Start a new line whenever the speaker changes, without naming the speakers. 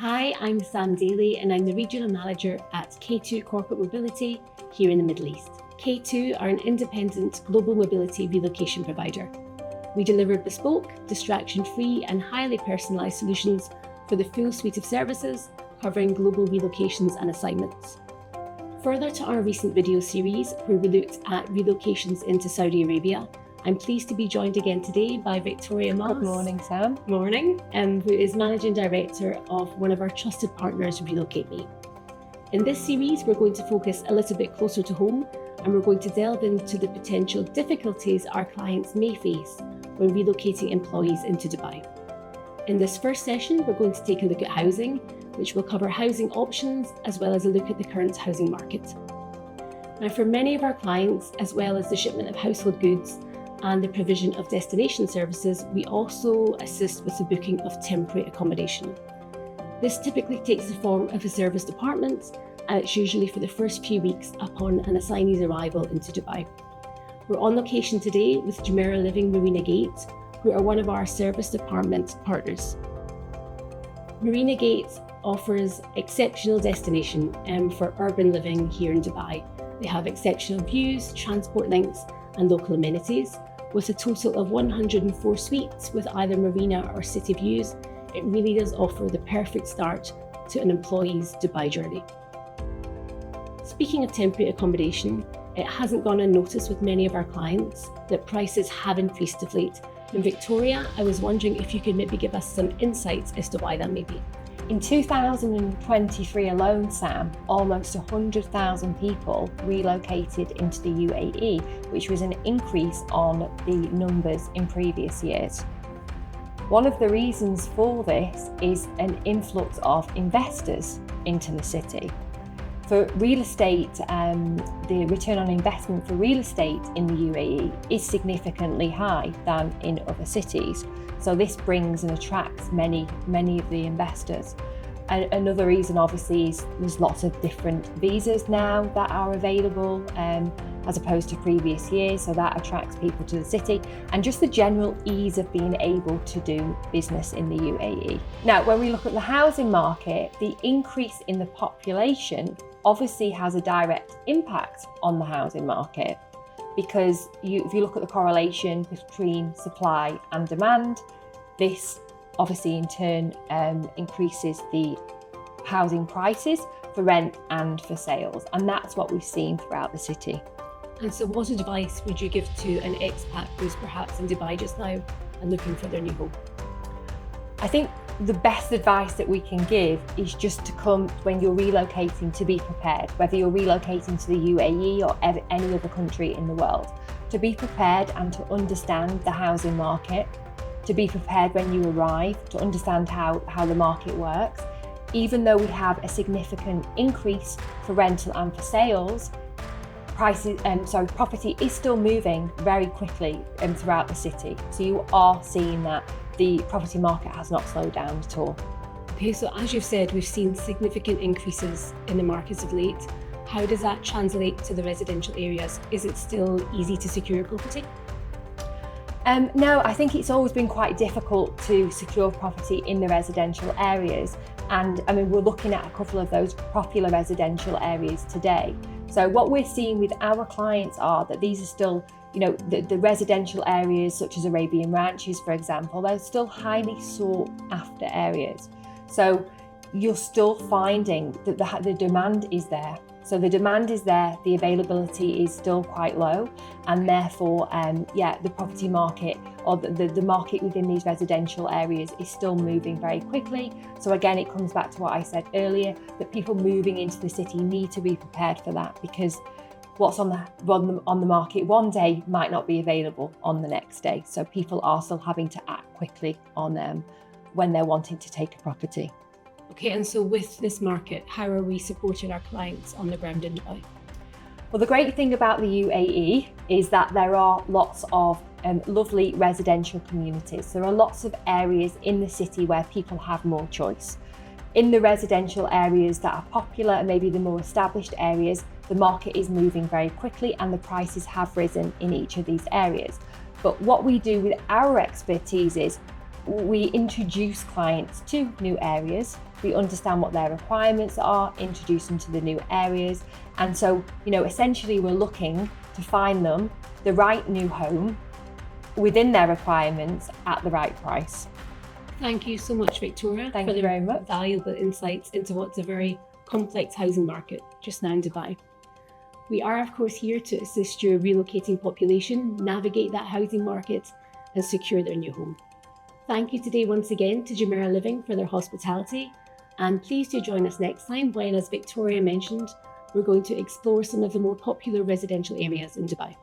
Hi, I'm Sam Daly and I'm the Regional Manager at K2 Corporate Mobility here in the Middle East. K2 are an independent global mobility relocation provider. We deliver bespoke, distraction-free and highly personalised solutions for the full suite of services covering global relocations and assignments. Further to our recent video series where we looked at relocations into Saudi Arabia, I'm pleased to be joined again today by Victoria Moss.
Good morning, Sam.
Morning. Who is Managing Director of one of our trusted partners, Relocate Me. In this series, we're going to focus a little bit closer to home and we're going to delve into the potential difficulties our clients may face when relocating employees into Dubai. In this first session, we're going to take a look at housing, which will cover housing options as well as a look at the current housing market. Now, for many of our clients, as well as the shipment of household goods, and the provision of destination services, we also assist with the booking of temporary accommodation. This typically takes the form of a service department, and it's usually for the first few weeks upon an assignee's arrival into Dubai. We're on location today with Jumeirah Living Marina Gate, who are one of our service department partners. Marina Gate offers exceptional destination for urban living here in Dubai. They have exceptional views, transport links, and local amenities. With a total of 104 suites with either marina or city views, it really does offer the perfect start to an employee's Dubai journey. Speaking of temporary accommodation, it hasn't gone unnoticed with many of our clients that prices have increased of late. And Victoria, I was wondering if you could maybe give us some insights as to why that may be.
In 2023 alone, Sam, almost 100,000 people relocated into the UAE, which was an increase on the numbers in previous years. One of the reasons for this is an influx of investors into the city. For real estate, the return on investment for real estate in the UAE is significantly high than in other cities. So this brings and attracts many of the investors. And another reason obviously is there's lots of different visas now that are available as opposed to previous years. So that attracts people to the city and just the general ease of being able to do business in the UAE. Now, when we look at the housing market, the increase in the population obviously has a direct impact on the housing market. Because if you look at the correlation between supply and demand, this obviously in turn increases the housing prices for rent and for sales. And that's what we've seen throughout the city.
And so what advice would you give to an expat who's perhaps in Dubai just now and looking for their new home?
I think the best advice that we can give is just to come when you're relocating to be prepared, whether you're relocating to the UAE or any other country in the world, to be prepared and to understand the housing market, to be prepared when you arrive, to understand how the market works. Even though we have a significant increase for rental and for sales, property is still moving very quickly throughout the city. So you are seeing that the property market has not slowed down at all.
Okay, so as you've said, we've seen significant increases in the markets of late. How does that translate to the residential areas? Is it still easy to secure property?
No, I think it's always been quite difficult to secure property in the residential areas. And I mean, we're looking at a couple of those popular residential areas today. So what we're seeing with our clients are that these are still, the residential areas such as Arabian Ranches, for example, they're still highly sought after areas. So you're still finding that the demand is there. So the demand is there, the availability is still quite low, and therefore, the property market or the market within these residential areas is still moving very quickly. So again, it comes back to what I said earlier, that people moving into the city need to be prepared for that, because what's on the market one day might not be available on the next day. So people are still having to act quickly on them when they're wanting to take a property.
Okay, and so with this market, how are we supporting our clients on the ground in Dubai?
Well, the great thing about the UAE is that there are lots of lovely residential communities. There are lots of areas in the city where people have more choice. In the residential areas that are popular and maybe the more established areas, the market is moving very quickly and the prices have risen in each of these areas. But what we do with our expertise is We introduce clients to new areas. We understand what their requirements are, introduce them to the new areas. And so, essentially we're looking to find them the right new home within their requirements at the right price.
Thank you so much, Victoria,
Thank
for
you
the
very much.
valuable insights into what's a very complex housing market just now in Dubai. We are, of course, here to assist your relocating population navigate that housing market and secure their new home. Thank you today once again to Jumeirah Living for their hospitality, and please do join us next time when, as Victoria mentioned, we're going to explore some of the more popular residential areas in Dubai.